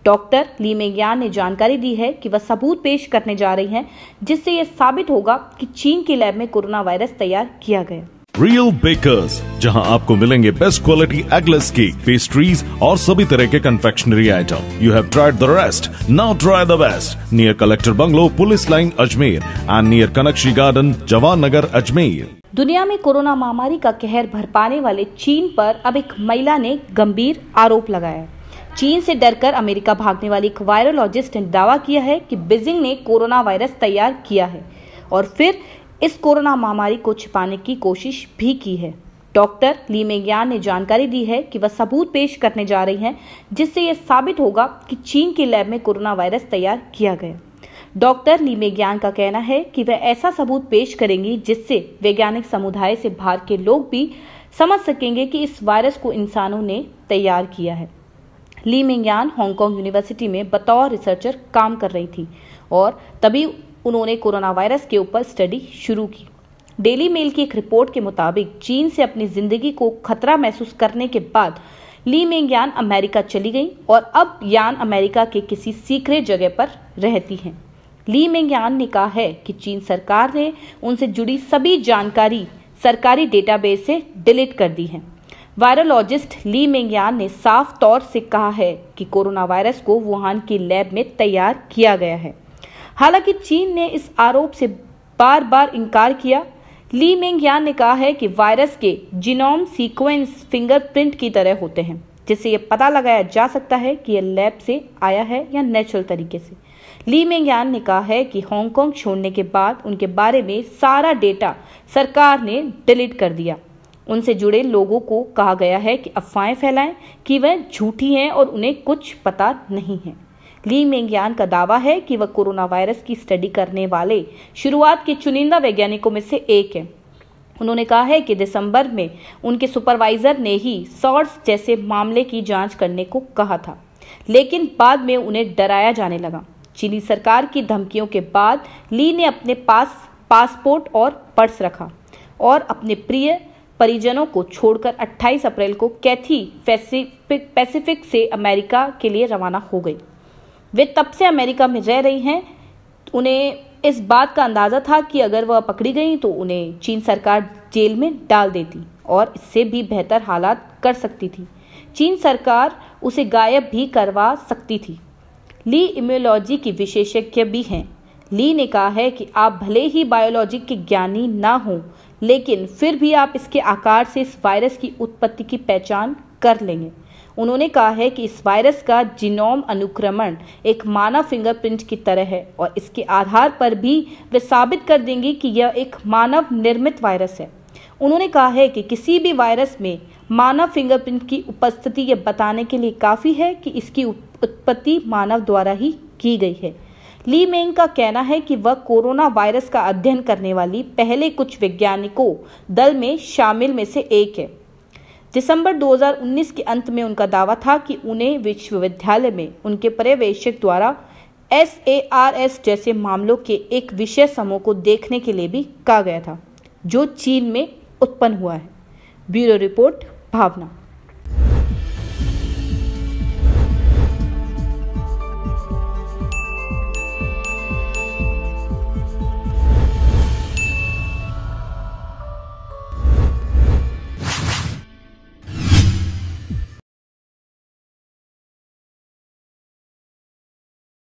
Doctor Li मेंगयान ने जानकारी दी है कि वह सबूत पेश करने जा रही हैं, जिससे यह साबित होगा कि चीन की लैब में कोरोना वायरस तैयार किया गया। रियल बेकर्स, जहां आपको मिलेंगे best quality eggless cake, pastries और सभी तरह के confectionery item. You have tried the rest, now try the best. Near collector bungalow, police line, Ajmer and near Kanakshi garden, Jawan Nagar, Ajmer. दुनिया में कोरोना महामारी का कहर बरपाने वाले चीन पर अब एक महिला ने गंभीर आरोप लगाया। चीन से डरकर अमेरिका भागने वाली एक वायरोलॉजिस्ट ने दावा किया है कि बीजिंग ने कोरोना वायरस तैयार किया है और फिर इस कोरोना महामारी को छिपाने की कोशिश भी की है। डॉक्टर ली मेंगयान ने जानकारी दी है कि वह सबूत पेश करने जा रही हैं, जिससे यह साबित होगा कि चीन की लैब में कोरोना वायरस तैयार किया गया। डॉक्टर ली मेंगयान का कहना है कि वह ऐसा सबूत पेश करेंगी जिससे वैज्ञानिक समुदाय से बाहर के लोग भी समझ सकेंगे कि इस वायरस को इंसानों ने तैयार किया है। ली मेंगयान हांगकांग यूनिवर्सिटी में बतौर रिसर्चर काम कर रही थी और तभी उन्होंने कोरोना वायरस के ऊपर स्टडी शुरू की। डेली मेल की एक रिपोर्ट के मुताबिक चीन से अपनी जिंदगी को खतरा महसूस करने के बाद ली मेंगयान अमेरिका चली गई और अब यान अमेरिका के किसी सीक्रेट जगह पर रहती हैं। ली मेंगयान ने कहा है कि चीन सरकार ने उनसे जुड़ी सभी जानकारी सरकारी डेटाबेस से डिलीट कर दी है। वायरोलॉजिस्ट ली मेंगयान ने साफ तौर से कहा है कि कोरोना वायरस को वुहान की लैब में तैयार किया गया है। हालांकि चीन ने इस आरोप से बार बार इनकार किया। ली मेंगयान ने कहा है कि वायरस के जीनोम सीक्वेंस फिंगरप्रिंट की तरह होते हैं, जिससे यह पता लगाया जा सकता है कि यह लैब से आया है या नेचुरल तरीके से। ली मेंगयान ने कहा है कि हांगकांग छोड़ने के बाद उनके बारे में सारा डेटा सरकार ने डिलीट कर दिया। उनसे जुड़े लोगों को कहा गया है कि अफवाहें फैलाएं कि वह झूठी हैं और उन्हें कुछ पता नहीं है। ली मेंगयान का दावा है कि वह कोरोना वायरस की स्टडी करने वाले शुरुआत के चुनिंदा वैज्ञानिकों में से एक है। उन्होंने कहा है कि दिसंबर में उनके सुपरवाइजर ने ही सॉर्स जैसे मामले की जांच करने को कहा था, लेकिन बाद में उन्हें डराया जाने लगा। चीनी सरकार की धमकियों के बाद ली ने अपने पास पासपोर्ट और पर्स रखा और अपने प्रिय परिजनों को छोड़कर 28 अप्रैल को कैथी पैसिफिक से अमेरिका के लिए रवाना हो गई। वे तब से अमेरिका में रह रही हैं। उन्हें इस बात का अंदाजा था कि अगर वह पकड़ी गई तो उन्हें चीन सरकार जेल में डाल देती और इससे भी बेहतर हालात कर सकती थी। चीन सरकार उसे गायब भी करवा सकती थी। ली इम्यूनोलॉजी की विशेषज्ञ भी हैं। ली ने कहा है कि आप भले ही बायोलॉजी के ज्ञानी ना हों, लेकिन फिर भी आप इसके आकार से इस वायरस की उत्पत्ति की पहचान कर लेंगे। उन्होंने कहा है कि इस वायरस का जीनोम अनुक्रमण एक मानव फिंगरप्रिंट की तरह है और इसके आधार पर भी वे साबित कर देंगे कि यह एक मानव निर्मित वायरस है। उन्होंने कहा है कि किसी भी वायरस में मानव फिंगरप्रिंट की उपस्थिति यह बताने के लिए काफ़ी है कि इसकी उत्पत्ति मानव द्वारा ही की गई है। ली मेंग का कहना है कि वह कोरोना वायरस का अध्ययन करने वाली पहले कुछ वैज्ञानिकों दल में शामिल में से एक है। दिसंबर 2019 के अंत में उनका दावा था कि उन्हें विश्वविद्यालय में उनके पर्यवेक्षक द्वारा SARS जैसे मामलों के एक विषय समूह को देखने के लिए भी कहा गया था, जो चीन में उत्पन्न हुआ है। ब्यूरो रिपोर्ट, भावना।